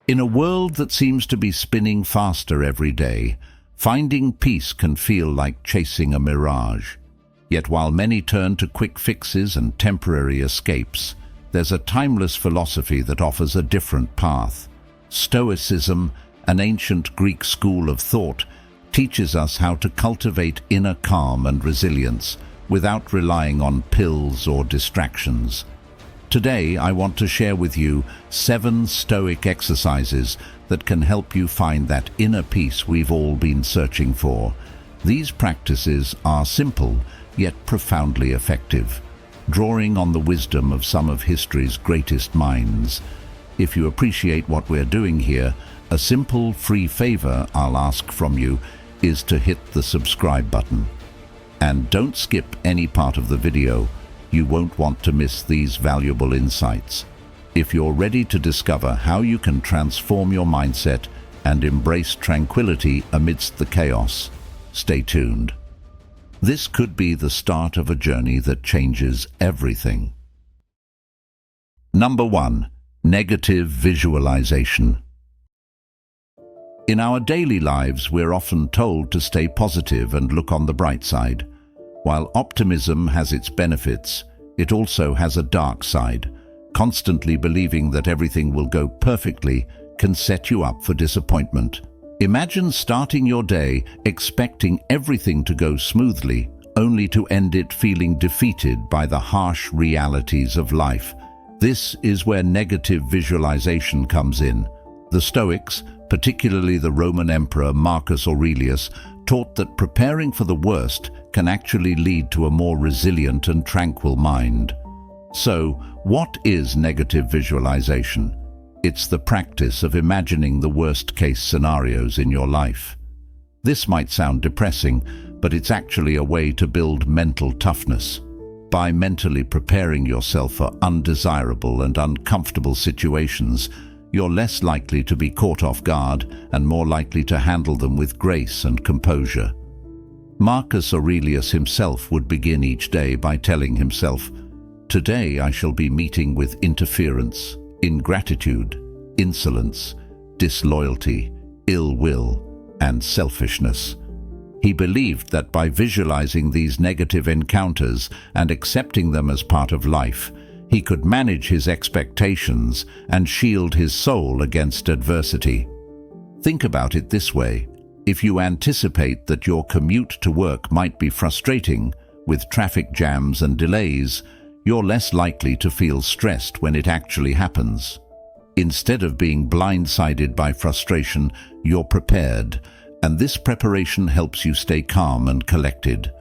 In a world that seems to be spinning faster every day, finding peace can feel like chasing a mirage. Yet while many turn to quick fixes and temporary escapes, there's a timeless philosophy that offers a different path. Stoicism, an ancient Greek school of thought, teaches us how to cultivate inner calm and resilience without relying on pills or distractions. Today, I want to share with you 7 Stoic exercises that can help you find that inner peace we've all been searching for. These practices are simple, yet profoundly effective, drawing on the wisdom of some of history's greatest minds. If you appreciate what we're doing here, a simple, free favor I'll ask from you is to hit the subscribe button. And don't skip any part of the video. You won't want to miss these valuable insights. If you're ready to discover how you can transform your mindset and embrace tranquility amidst the chaos, stay tuned. This could be the start of a journey that changes everything. Number 1. Negative visualization. In our daily lives, we're often told to stay positive and look on the bright side. While optimism has its benefits, it also has a dark side. Constantly believing that everything will go perfectly can set you up for disappointment. Imagine starting your day expecting everything to go smoothly, only to end it feeling defeated by the harsh realities of life. This is where negative visualization comes in. The Stoics, particularly the Roman Emperor Marcus Aurelius, taught that preparing for the worst can actually lead to a more resilient and tranquil mind. So, what is negative visualization? It's the practice of imagining the worst-case scenarios in your life. This might sound depressing, but it's actually a way to build mental toughness. By mentally preparing yourself for undesirable and uncomfortable situations, you're less likely to be caught off guard and more likely to handle them with grace and composure. Marcus Aurelius himself would begin each day by telling himself, "Today I shall be meeting with interference, ingratitude, insolence, disloyalty, ill will, and selfishness." He believed that by visualizing these negative encounters and accepting them as part of life, he could manage his expectations and shield his soul against adversity. Think about it this way. If you anticipate that your commute to work might be frustrating, with traffic jams and delays, you're less likely to feel stressed when it actually happens. Instead of being blindsided by frustration, you're prepared, and this preparation helps you stay calm and collected.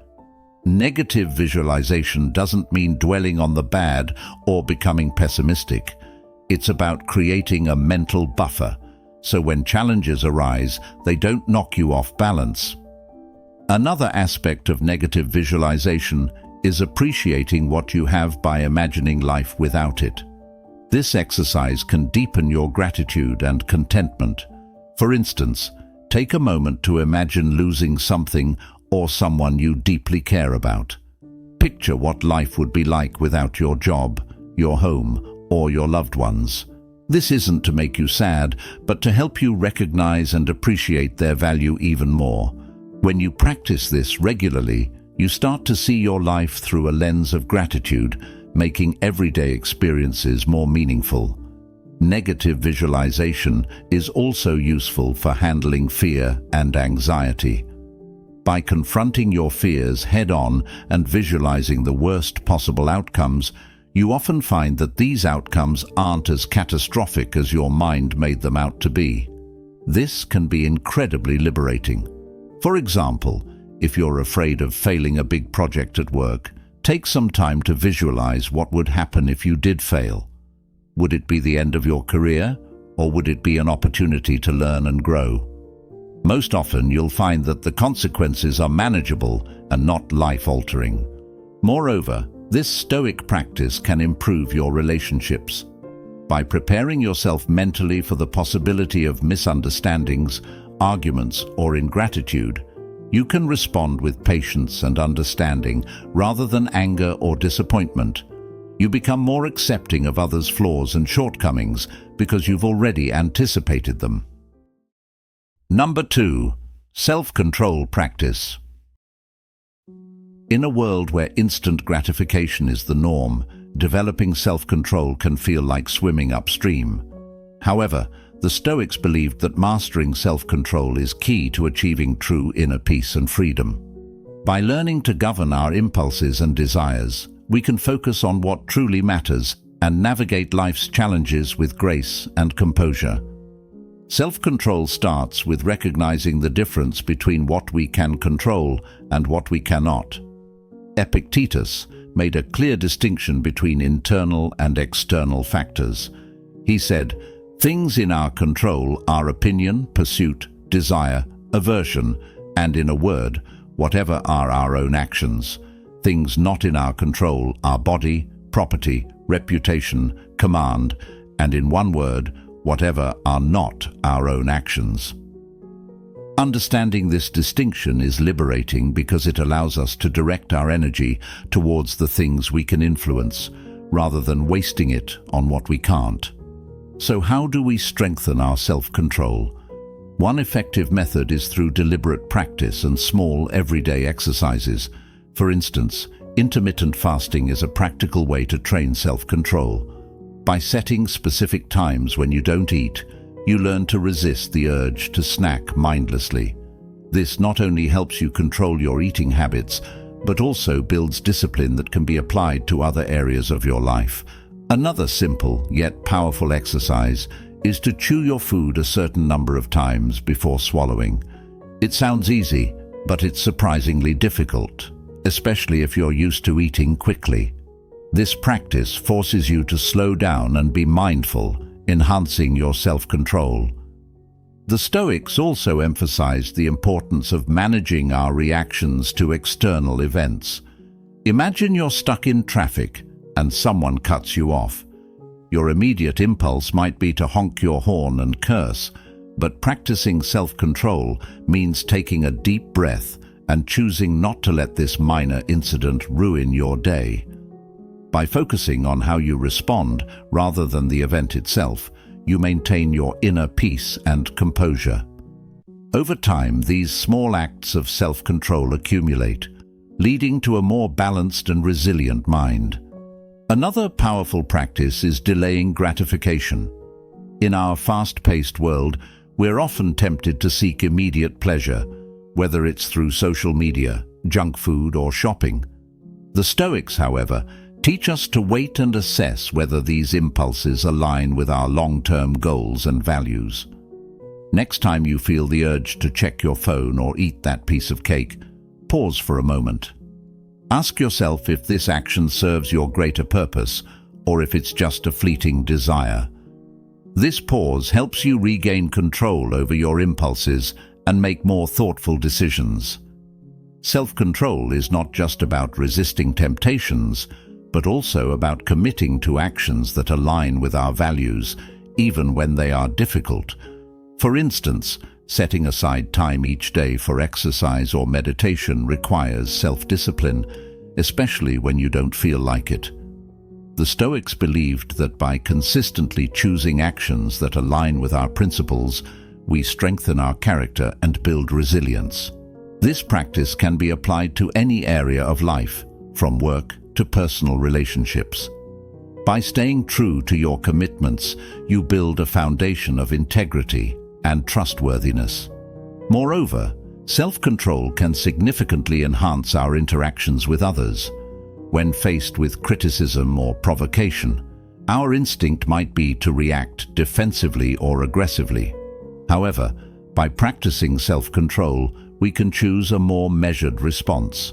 Negative visualization doesn't mean dwelling on the bad or becoming pessimistic. It's about creating a mental buffer, so when challenges arise, they don't knock you off balance. Another aspect of negative visualization is appreciating what you have by imagining life without it. This exercise can deepen your gratitude and contentment. For instance, take a moment to imagine losing something or someone you deeply care about. Picture what life would be like without your job, your home, or your loved ones. This isn't to make you sad, but to help you recognize and appreciate their value even more. When you practice this regularly, you start to see your life through a lens of gratitude, making everyday experiences more meaningful. Negative visualization is also useful for handling fear and anxiety. By confronting your fears head-on and visualizing the worst possible outcomes, you often find that these outcomes aren't as catastrophic as your mind made them out to be. This can be incredibly liberating. For example, if you're afraid of failing a big project at work, take some time to visualize what would happen if you did fail. Would it be the end of your career, or would it be an opportunity to learn and grow? Most often, you'll find that the consequences are manageable and not life-altering. Moreover, this Stoic practice can improve your relationships. By preparing yourself mentally for the possibility of misunderstandings, arguments, or ingratitude, you can respond with patience and understanding rather than anger or disappointment. You become more accepting of others' flaws and shortcomings because you've already anticipated them. Number 2. Self-control practice. In a world where instant gratification is the norm, developing self-control can feel like swimming upstream. However, the Stoics believed that mastering self-control is key to achieving true inner peace and freedom. By learning to govern our impulses and desires, we can focus on what truly matters and navigate life's challenges with grace and composure. Self-control starts with recognizing the difference between what we can control and what we cannot. Epictetus made a clear distinction between internal and external factors. He said, "Things in our control are opinion, pursuit, desire, aversion, and in a word, whatever are our own actions. Things not in our control are body, property, reputation, command, and in one word, whatever are not our own actions." Understanding this distinction is liberating because it allows us to direct our energy towards the things we can influence, rather than wasting it on what we can't. So how do we strengthen our self-control? One effective method is through deliberate practice and small, everyday exercises. For instance, intermittent fasting is a practical way to train self-control. By setting specific times when you don't eat, you learn to resist the urge to snack mindlessly. This not only helps you control your eating habits, but also builds discipline that can be applied to other areas of your life. Another simple yet powerful exercise is to chew your food a certain number of times before swallowing. It sounds easy, but it's surprisingly difficult, especially if you're used to eating quickly. This practice forces you to slow down and be mindful, enhancing your self-control. The Stoics also emphasized the importance of managing our reactions to external events. Imagine you're stuck in traffic and someone cuts you off. Your immediate impulse might be to honk your horn and curse, but practicing self-control means taking a deep breath and choosing not to let this minor incident ruin your day. By focusing on how you respond rather than the event itself, you maintain your inner peace and composure. Over time, these small acts of self-control accumulate, leading to a more balanced and resilient mind. Another powerful practice is delaying gratification. In our fast-paced world, we're often tempted to seek immediate pleasure, whether it's through social media, junk food, or shopping. The Stoics, however, teach us to wait and assess whether these impulses align with our long-term goals and values. Next time you feel the urge to check your phone or eat that piece of cake, pause for a moment. Ask yourself if this action serves your greater purpose or if it's just a fleeting desire. This pause helps you regain control over your impulses and make more thoughtful decisions. Self-control is not just about resisting temptations, but also about committing to actions that align with our values, even when they are difficult. For instance, setting aside time each day for exercise or meditation requires self-discipline, especially when you don't feel like it. The Stoics believed that by consistently choosing actions that align with our principles, we strengthen our character and build resilience. This practice can be applied to any area of life, from work to personal relationships. By staying true to your commitments, you build a foundation of integrity and trustworthiness. Moreover, self-control can significantly enhance our interactions with others. When faced with criticism or provocation, our instinct might be to react defensively or aggressively. However, by practicing self-control, we can choose a more measured response.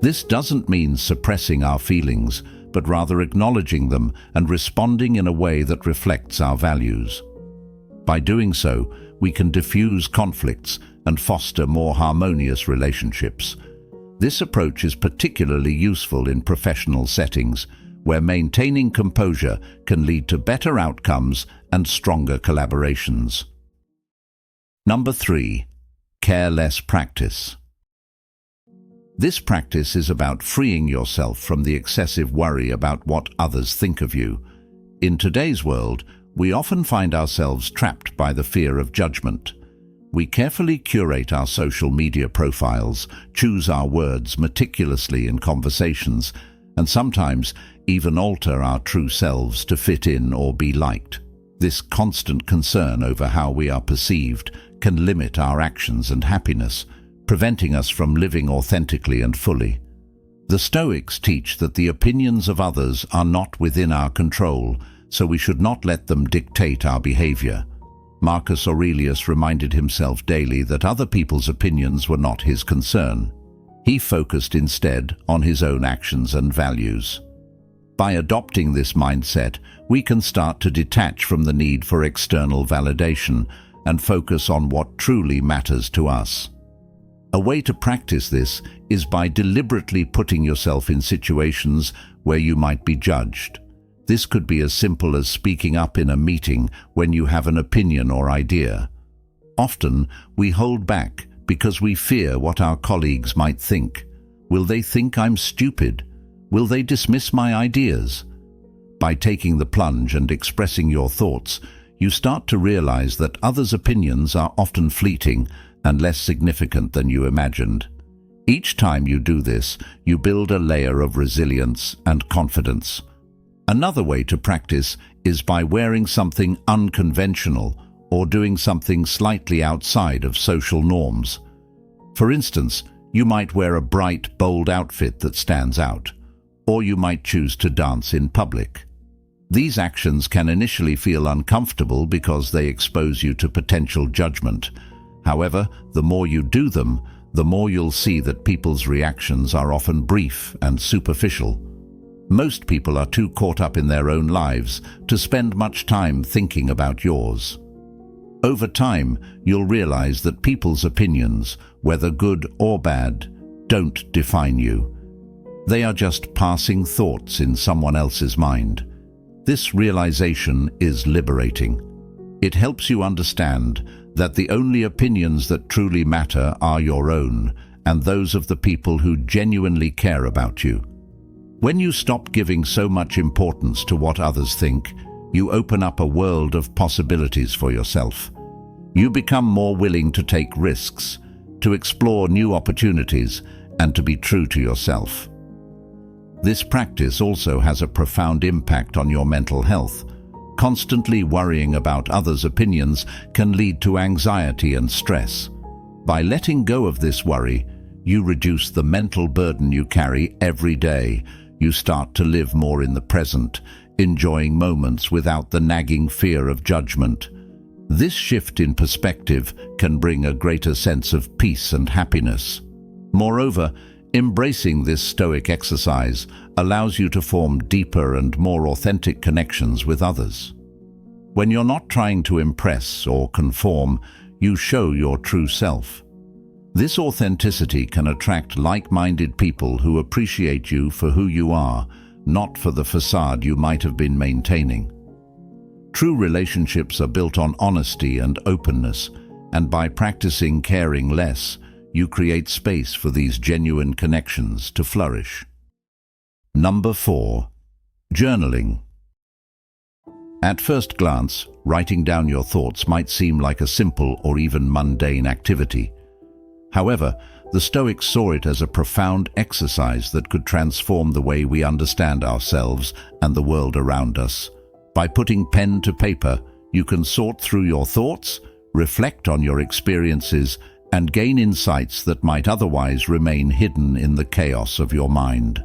This doesn't mean suppressing our feelings, but rather acknowledging them and responding in a way that reflects our values. By doing so, we can diffuse conflicts and foster more harmonious relationships. This approach is particularly useful in professional settings, where maintaining composure can lead to better outcomes and stronger collaborations. Number 3. Careless practice. This practice is about freeing yourself from the excessive worry about what others think of you. In today's world, we often find ourselves trapped by the fear of judgment. We carefully curate our social media profiles, choose our words meticulously in conversations, and sometimes even alter our true selves to fit in or be liked. This constant concern over how we are perceived can limit our actions and happiness, preventing us from living authentically and fully. The Stoics teach that the opinions of others are not within our control, so we should not let them dictate our behavior. Marcus Aurelius reminded himself daily that other people's opinions were not his concern. He focused instead on his own actions and values. By adopting this mindset, we can start to detach from the need for external validation and focus on what truly matters to us. A way to practice this is by deliberately putting yourself in situations where you might be judged. This could be as simple as speaking up in a meeting when you have an opinion or idea. Often, we hold back because we fear what our colleagues might think. Will they think I'm stupid? Will they dismiss my ideas? By taking the plunge and expressing your thoughts, you start to realize that others' opinions are often fleeting and less significant than you imagined. Each time you do this, you build a layer of resilience and confidence. Another way to practice is by wearing something unconventional or doing something slightly outside of social norms. For instance, you might wear a bright, bold outfit that stands out, or you might choose to dance in public. These actions can initially feel uncomfortable because they expose you to potential judgment. However, the more you do them, the more you'll see that people's reactions are often brief and superficial. Most people are too caught up in their own lives to spend much time thinking about yours. Over time, you'll realize that people's opinions, whether good or bad, don't define you. They are just passing thoughts in someone else's mind. This realization is liberating. It helps you understand that the only opinions that truly matter are your own and those of the people who genuinely care about you. When you stop giving so much importance to what others think, you open up a world of possibilities for yourself. You become more willing to take risks, to explore new opportunities, and to be true to yourself. This practice also has a profound impact on your mental health. Constantly worrying about others' opinions can lead to anxiety and stress. By letting go of this worry, you reduce the mental burden you carry every day. You start to live more in the present, enjoying moments without the nagging fear of judgment. This shift in perspective can bring a greater sense of peace and happiness. Moreover, embracing this Stoic exercise allows you to form deeper and more authentic connections with others. When you're not trying to impress or conform, you show your true self. This authenticity can attract like-minded people who appreciate you for who you are, not for the facade you might have been maintaining. True relationships are built on honesty and openness, and by practicing caring less, you create space for these genuine connections to flourish. Number 4. Journaling. At first glance, writing down your thoughts might seem like a simple or even mundane activity. However, the Stoics saw it as a profound exercise that could transform the way we understand ourselves and the world around us. By putting pen to paper, you can sort through your thoughts, reflect on your experiences, and gain insights that might otherwise remain hidden in the chaos of your mind.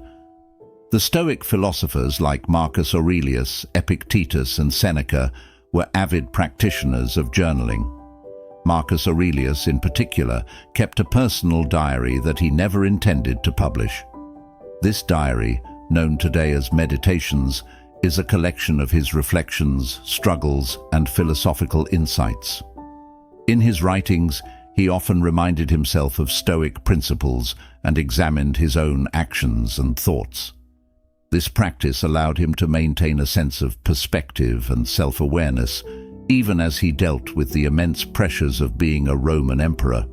The Stoic philosophers like Marcus Aurelius, Epictetus, and Seneca were avid practitioners of journaling. Marcus Aurelius, in particular, kept a personal diary that he never intended to publish. This diary, known today as Meditations, is a collection of his reflections, struggles, and philosophical insights. In his writings, he often reminded himself of Stoic principles and examined his own actions and thoughts. This practice allowed him to maintain a sense of perspective and self-awareness, even as he dealt with the immense pressures of being a Roman emperor.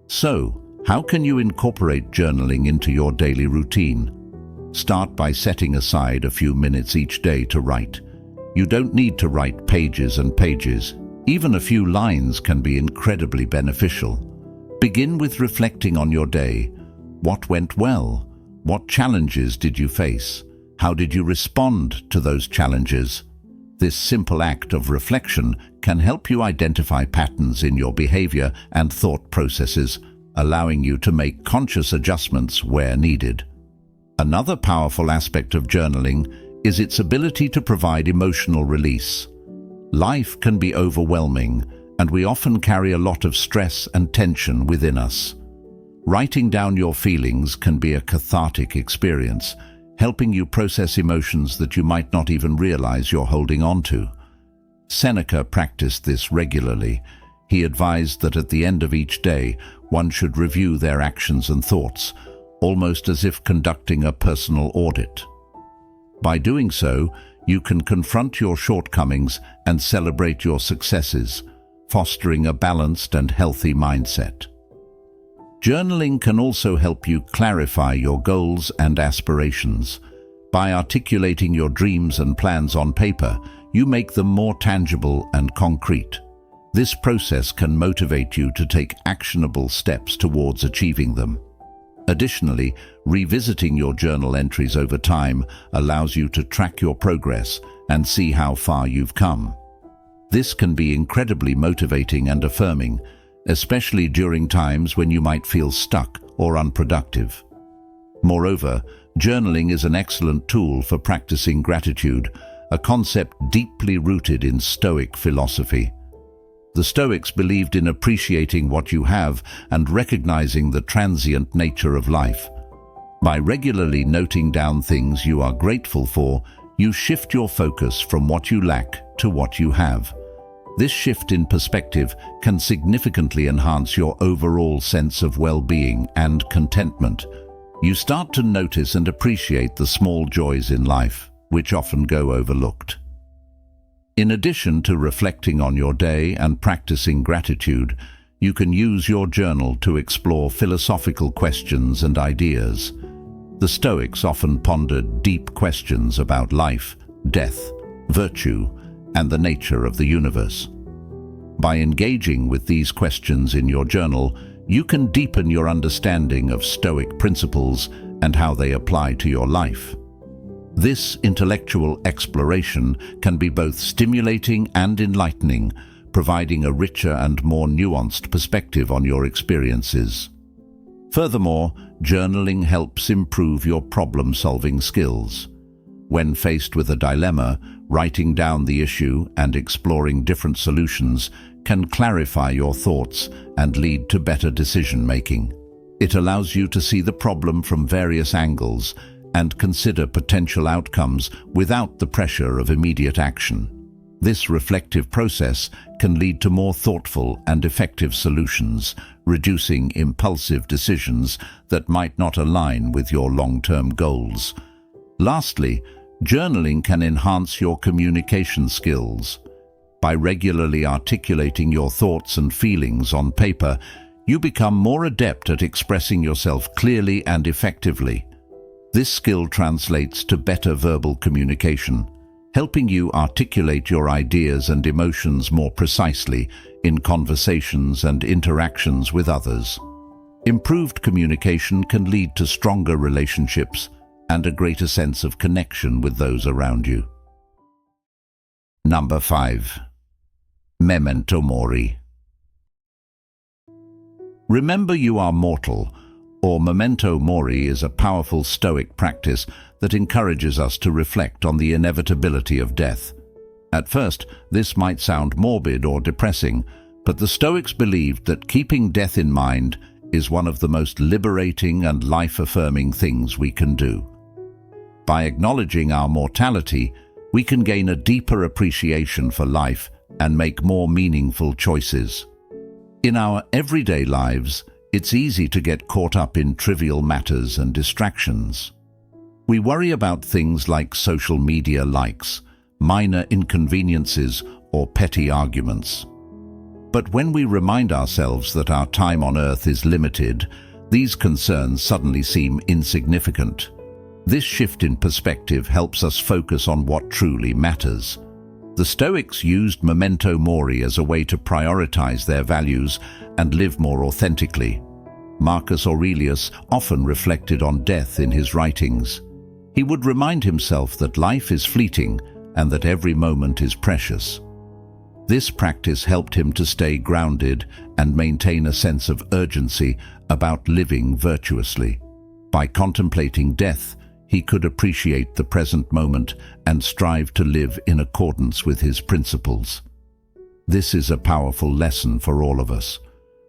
So, How can you incorporate journaling into your daily routine? Start by setting aside a few minutes each day to write. You don't need to write pages and pages. Even a few lines can be incredibly beneficial. Begin with reflecting on your day. What went well? What challenges did you face? How did you respond to those challenges? This simple act of reflection can help you identify patterns in your behavior and thought processes, allowing you to make conscious adjustments where needed. Another powerful aspect of journaling is its ability to provide emotional release. Life can be overwhelming, and we often carry a lot of stress and tension within us. Writing down your feelings can be a cathartic experience, helping you process emotions that you might not even realize you're holding on to. Seneca practiced this regularly. He advised that at the end of each day, one should review their actions and thoughts, almost as if conducting a personal audit. By doing so, you can confront your shortcomings and celebrate your successes, fostering a balanced and healthy mindset. Journaling can also help you clarify your goals and aspirations. By articulating your dreams and plans on paper, you make them more tangible and concrete. This process can motivate you to take actionable steps towards achieving them. Additionally, revisiting your journal entries over time allows you to track your progress and see how far you've come. This can be incredibly motivating and affirming, especially during times when you might feel stuck or unproductive. Moreover, journaling is an excellent tool for practicing gratitude, a concept deeply rooted in Stoic philosophy. The Stoics believed in appreciating what you have and recognizing the transient nature of life. By regularly noting down things you are grateful for, you shift your focus from what you lack to what you have. This shift in perspective can significantly enhance your overall sense of well-being and contentment. You start to notice and appreciate the small joys in life, which often go overlooked. In addition to reflecting on your day and practicing gratitude, you can use your journal to explore philosophical questions and ideas. The Stoics often pondered deep questions about life, death, virtue, and the nature of the universe. By engaging with these questions in your journal, you can deepen your understanding of Stoic principles and how they apply to your life. This intellectual exploration can be both stimulating and enlightening, providing a richer and more nuanced perspective on your experiences. Furthermore, journaling helps improve your problem-solving skills. When faced with a dilemma, writing down the issue and exploring different solutions can clarify your thoughts and lead to better decision-making. It allows you to see the problem from various angles and consider potential outcomes without the pressure of immediate action. This reflective process can lead to more thoughtful and effective solutions, reducing impulsive decisions that might not align with your long-term goals. Lastly, journaling can enhance your communication skills. By regularly articulating your thoughts and feelings on paper, you become more adept at expressing yourself clearly and effectively. This skill translates to better verbal communication, helping you articulate your ideas and emotions more precisely in conversations and interactions with others. Improved communication can lead to stronger relationships and a greater sense of connection with those around you. Number 5. Memento mori. Remember you are mortal, or memento mori is a powerful Stoic practice that encourages us to reflect on the inevitability of death. At first, this might sound morbid or depressing, but the Stoics believed that keeping death in mind is one of the most liberating and life-affirming things we can do. By acknowledging our mortality, we can gain a deeper appreciation for life and make more meaningful choices. In our everyday lives, it's easy to get caught up in trivial matters and distractions. We worry about things like social media likes, minor inconveniences, or petty arguments. But when we remind ourselves that our time on earth is limited, these concerns suddenly seem insignificant. This shift in perspective helps us focus on what truly matters. The Stoics used memento mori as a way to prioritize their values and live more authentically. Marcus Aurelius often reflected on death in his writings. He would remind himself that life is fleeting and that every moment is precious. This practice helped him to stay grounded and maintain a sense of urgency about living virtuously. By contemplating death, he could appreciate the present moment and strive to live in accordance with his principles. This is a powerful lesson for all of us.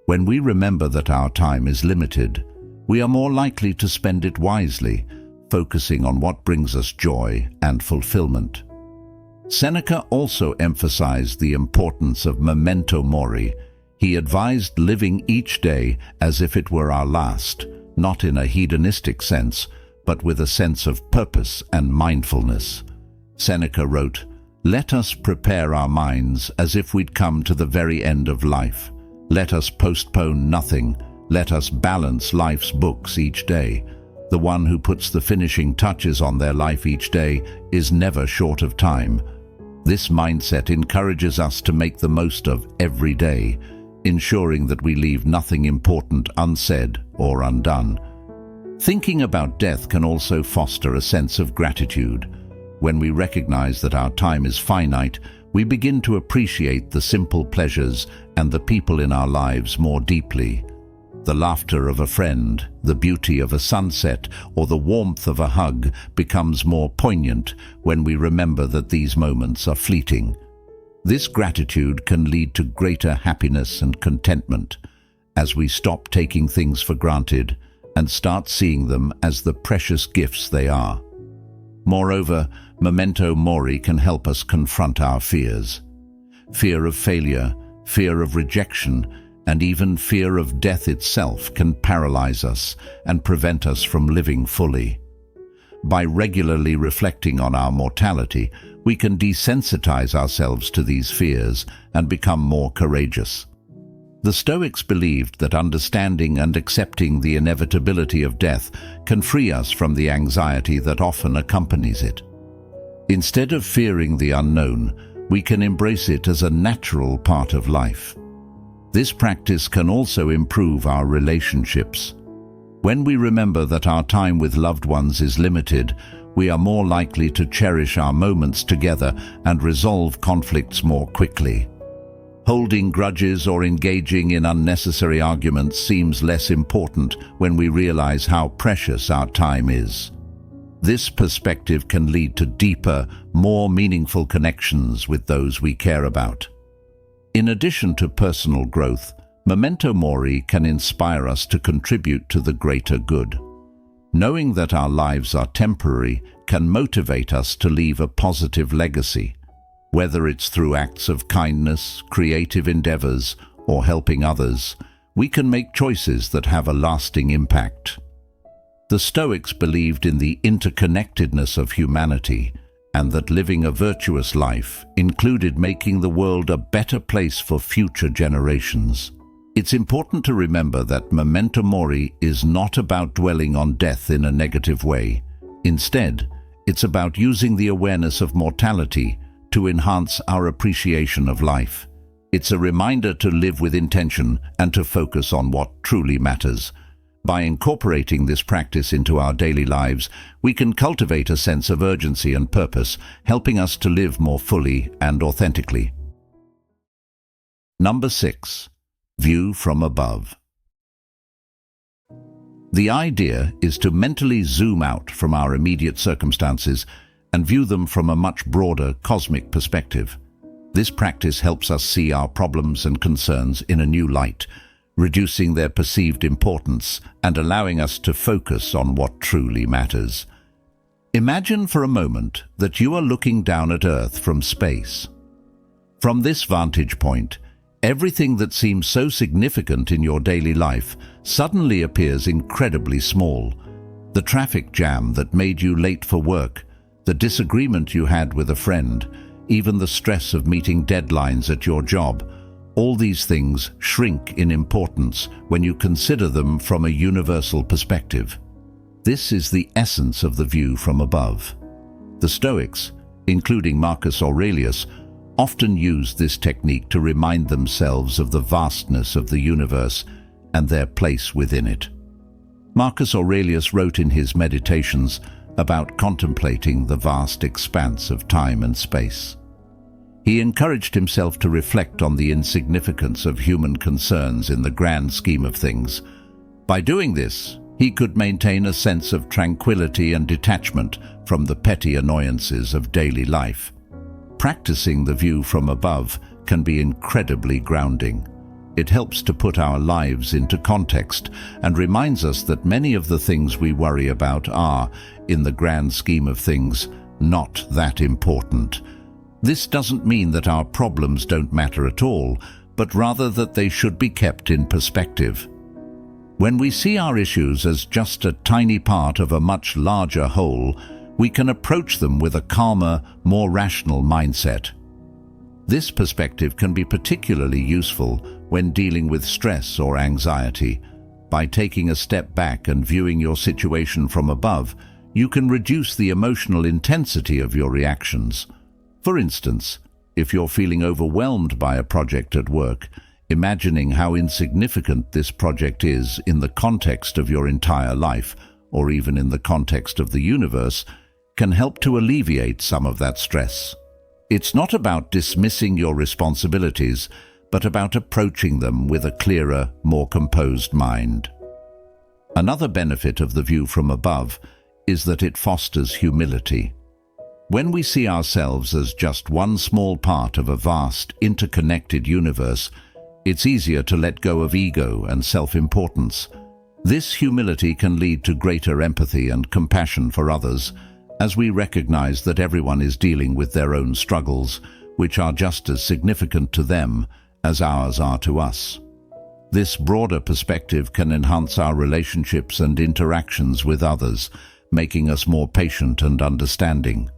When we remember that our time is limited, we are more likely to spend it wisely, focusing on what brings us joy and fulfillment. Seneca also emphasized the importance of memento mori. He advised living each day as if it were our last, not in a hedonistic sense, but with a sense of purpose and mindfulness. Seneca wrote, "Let us prepare our minds as if we'd come to the very end of life. Let us postpone nothing. Let us balance life's books each day. The one who puts the finishing touches on their life each day is never short of time." This mindset encourages us to make the most of every day, ensuring that we leave nothing important unsaid or undone. Thinking about death can also foster a sense of gratitude. When we recognize that our time is finite, we begin to appreciate the simple pleasures and the people in our lives more deeply. The laughter of a friend, the beauty of a sunset, or the warmth of a hug becomes more poignant when we remember that these moments are fleeting. This gratitude can lead to greater happiness and contentment as we stop taking things for granted and start seeing them as the precious gifts they are. Moreover, memento mori can help us confront our fears. Fear of failure, fear of rejection, and even fear of death itself can paralyze us and prevent us from living fully. By regularly reflecting on our mortality, we can desensitize ourselves to these fears and become more courageous. The Stoics believed that understanding and accepting the inevitability of death can free us from the anxiety that often accompanies it. Instead of fearing the unknown, we can embrace it as a natural part of life. This practice can also improve our relationships. When we remember that our time with loved ones is limited, we are more likely to cherish our moments together and resolve conflicts more quickly. Holding grudges or engaging in unnecessary arguments seems less important when we realize how precious our time is. This perspective can lead to deeper, more meaningful connections with those we care about. In addition to personal growth, memento mori can inspire us to contribute to the greater good. Knowing that our lives are temporary can motivate us to leave a positive legacy. Whether it's through acts of kindness, creative endeavors, or helping others, we can make choices that have a lasting impact. The Stoics believed in the interconnectedness of humanity, and that living a virtuous life included making the world a better place for future generations. It's important to remember that memento mori is not about dwelling on death in a negative way. Instead, it's about using the awareness of mortality to enhance our appreciation of life. It's a reminder to live with intention and to focus on what truly matters. By incorporating this practice into our daily lives, we can cultivate a sense of urgency and purpose, helping us to live more fully and authentically. Number 6. View from above. The idea is to mentally zoom out from our immediate circumstances and view them from a much broader cosmic perspective. This practice helps us see our problems and concerns in a new light, reducing their perceived importance and allowing us to focus on what truly matters. Imagine for a moment that you are looking down at Earth from space. From this vantage point, everything that seems so significant in your daily life suddenly appears incredibly small. The traffic jam that made you late for work, the disagreement you had with a friend, even the stress of meeting deadlines at your job, all these things shrink in importance when you consider them from a universal perspective. This is the essence of the view from above. The Stoics, including Marcus Aurelius, often used this technique to remind themselves of the vastness of the universe and their place within it. Marcus Aurelius wrote in his Meditations about contemplating the vast expanse of time and space. He encouraged himself to reflect on the insignificance of human concerns in the grand scheme of things. By doing this, he could maintain a sense of tranquility and detachment from the petty annoyances of daily life. Practicing the view from above can be incredibly grounding. It helps to put our lives into context and reminds us that many of the things we worry about are, in the grand scheme of things, not that important. This doesn't mean that our problems don't matter at all, but rather that they should be kept in perspective. When we see our issues as just a tiny part of a much larger whole, we can approach them with a calmer, more rational mindset. This perspective can be particularly useful when dealing with stress or anxiety. By taking a step back and viewing your situation from above, you can reduce the emotional intensity of your reactions. For instance, if you're feeling overwhelmed by a project at work, imagining how insignificant this project is in the context of your entire life, or even in the context of the universe, can help to alleviate some of that stress. It's not about dismissing your responsibilities, but about approaching them with a clearer, more composed mind. Another benefit of the view from above is that it fosters humility. When we see ourselves as just one small part of a vast, interconnected universe, it's easier to let go of ego and self-importance. This humility can lead to greater empathy and compassion for others, as we recognize that everyone is dealing with their own struggles, which are just as significant to them as ours are to us. This broader perspective can enhance our relationships and interactions with others, making us more patient and understanding.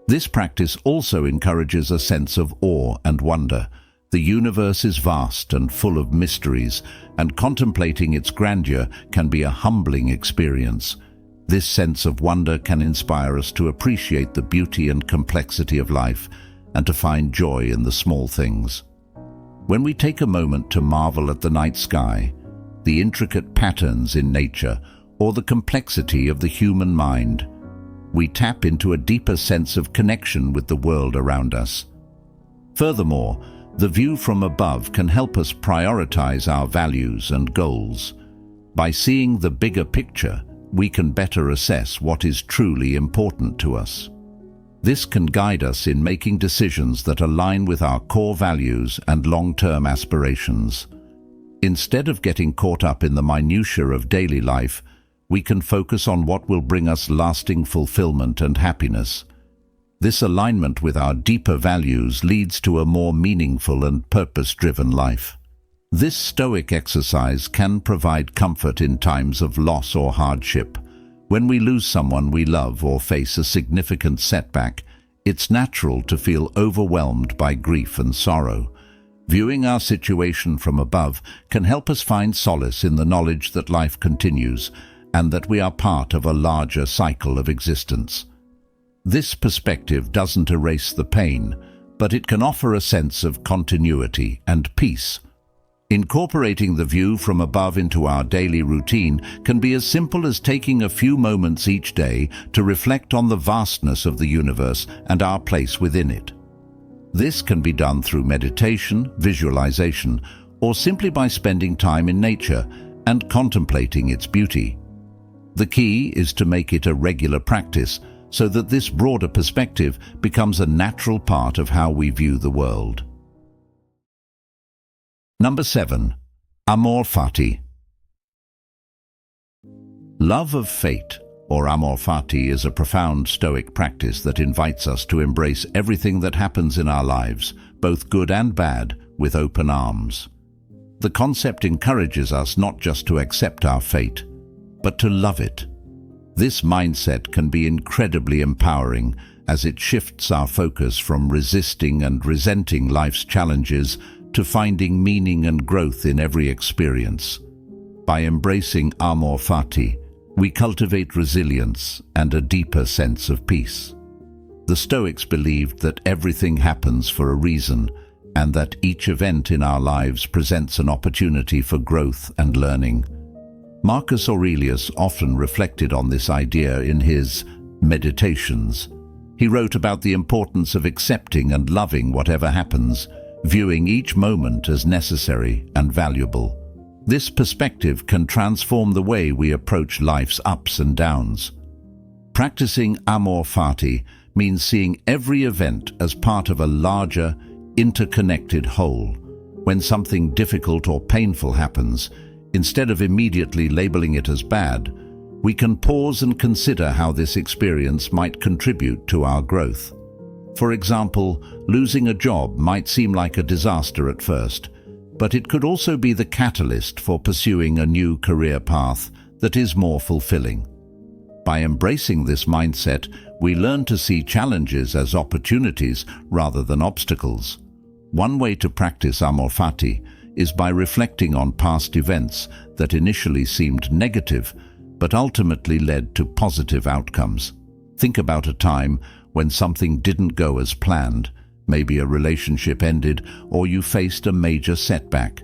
This practice also encourages a sense of awe and wonder. The universe is vast and full of mysteries, and contemplating its grandeur can be a humbling experience. This sense of wonder can inspire us to appreciate the beauty and complexity of life and to find joy in the small things. When we take a moment to marvel at the night sky, the intricate patterns in nature, or the complexity of the human mind, we tap into a deeper sense of connection with the world around us. Furthermore, the view from above can help us prioritize our values and goals. By seeing the bigger picture, we can better assess what is truly important to us. This can guide us in making decisions that align with our core values and long-term aspirations. Instead of getting caught up in the minutiae of daily life, we can focus on what will bring us lasting fulfillment and happiness. This alignment with our deeper values leads to a more meaningful and purpose-driven life. This Stoic exercise can provide comfort in times of loss or hardship. When we lose someone we love or face a significant setback, it's natural to feel overwhelmed by grief and sorrow. Viewing our situation from above can help us find solace in the knowledge that life continues and that we are part of a larger cycle of existence. This perspective doesn't erase the pain, but it can offer a sense of continuity and peace. Incorporating the view from above into our daily routine can be as simple as taking a few moments each day to reflect on the vastness of the universe and our place within it. This can be done through meditation, visualization, or simply by spending time in nature and contemplating its beauty. The key is to make it a regular practice so that this broader perspective becomes a natural part of how we view the world. Number 7. Amor fati. Love of fate, or amor fati, is a profound Stoic practice that invites us to embrace everything that happens in our lives, both good and bad, with open arms. The concept encourages us not just to accept our fate, but to love it. This mindset can be incredibly empowering as it shifts our focus from resisting and resenting life's challenges to finding meaning and growth in every experience. By embracing amor fati, we cultivate resilience and a deeper sense of peace. The Stoics believed that everything happens for a reason, and that each event in our lives presents an opportunity for growth and learning. Marcus Aurelius often reflected on this idea in his Meditations. He wrote about the importance of accepting and loving whatever happens, viewing each moment as necessary and valuable. This perspective can transform the way we approach life's ups and downs. Practicing amor fati means seeing every event as part of a larger, interconnected whole. When something difficult or painful happens, instead of immediately labeling it as bad, we can pause and consider how this experience might contribute to our growth. For example, losing a job might seem like a disaster at first, but it could also be the catalyst for pursuing a new career path that is more fulfilling. By embracing this mindset, we learn to see challenges as opportunities rather than obstacles. One way to practice amor fati is by reflecting on past events that initially seemed negative, but ultimately led to positive outcomes. Think about a time when something didn't go as planned. Maybe a relationship ended or you faced a major setback.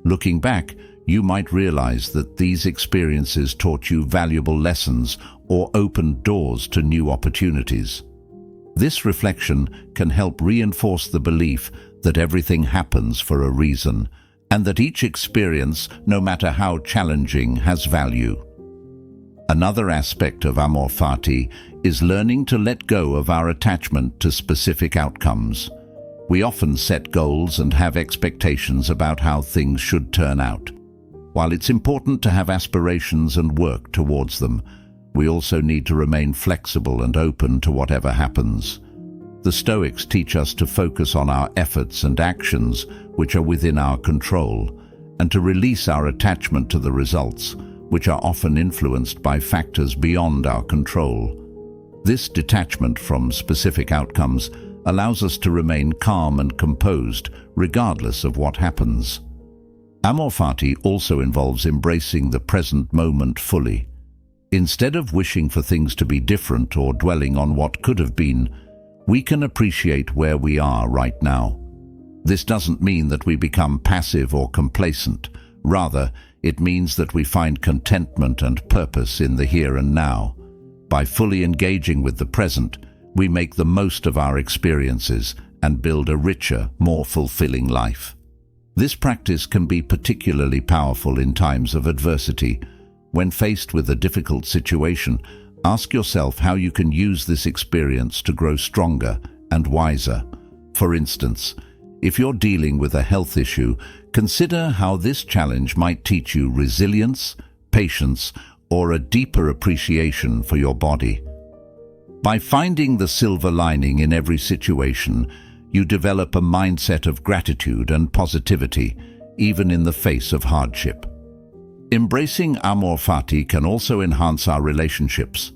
Looking back, you might realize that these experiences taught you valuable lessons or opened doors to new opportunities. This reflection can help reinforce the belief that everything happens for a reason, and that each experience, no matter how challenging, has value. Another aspect of amor fati is learning to let go of our attachment to specific outcomes. We often set goals and have expectations about how things should turn out. While it's important to have aspirations and work towards them, we also need to remain flexible and open to whatever happens. The Stoics teach us to focus on our efforts and actions which are within our control, and to release our attachment to the results, which are often influenced by factors beyond our control. This detachment from specific outcomes allows us to remain calm and composed regardless of what happens. Amor fati also involves embracing the present moment fully. Instead of wishing for things to be different or dwelling on what could have been, we can appreciate where we are right now. This doesn't mean that we become passive or complacent. Rather, it means that we find contentment and purpose in the here and now. By fully engaging with the present, we make the most of our experiences and build a richer, more fulfilling life. This practice can be particularly powerful in times of adversity. When faced with a difficult situation, ask yourself how you can use this experience to grow stronger and wiser. For instance, if you're dealing with a health issue, consider how this challenge might teach you resilience, patience, or a deeper appreciation for your body. By finding the silver lining in every situation, you develop a mindset of gratitude and positivity, even in the face of hardship. Embracing amor fati can also enhance our relationships.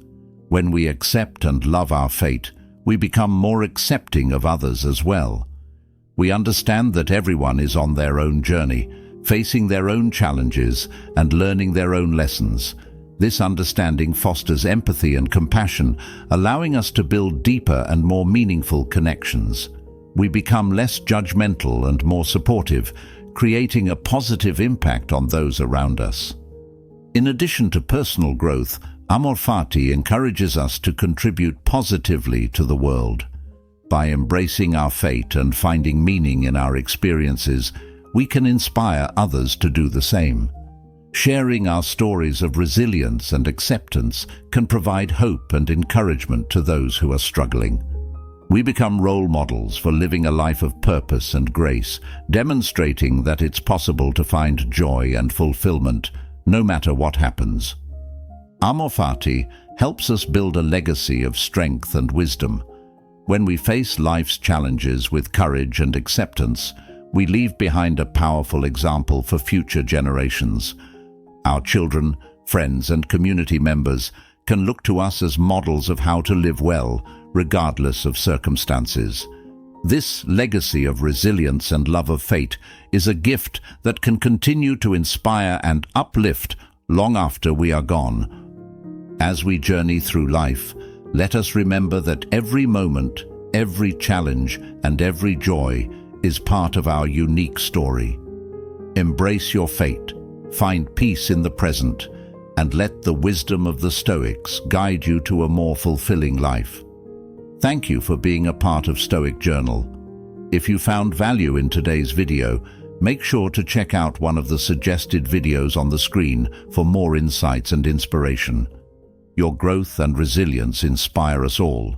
When we accept and love our fate, we become more accepting of others as well. We understand that everyone is on their own journey, facing their own challenges and learning their own lessons. This understanding fosters empathy and compassion, allowing us to build deeper and more meaningful connections. We become less judgmental and more supportive, creating a positive impact on those around us. In addition to personal growth, amor fati encourages us to contribute positively to the world. By embracing our fate and finding meaning in our experiences, we can inspire others to do the same. Sharing our stories of resilience and acceptance can provide hope and encouragement to those who are struggling. We become role models for living a life of purpose and grace, demonstrating that it's possible to find joy and fulfillment, no matter what happens. Amor fati helps us build a legacy of strength and wisdom. When we face life's challenges with courage and acceptance, we leave behind a powerful example for future generations. Our children, friends, and community members can look to us as models of how to live well, regardless of circumstances. This legacy of resilience and love of fate is a gift that can continue to inspire and uplift long after we are gone. As we journey through life, let us remember that every moment, every challenge, and every joy is part of our unique story. Embrace your fate, find peace in the present, and let the wisdom of the Stoics guide you to a more fulfilling life. Thank you for being a part of Stoic Journal. If you found value in today's video, make sure to check out one of the suggested videos on the screen for more insights and inspiration. Your growth and resilience inspire us all.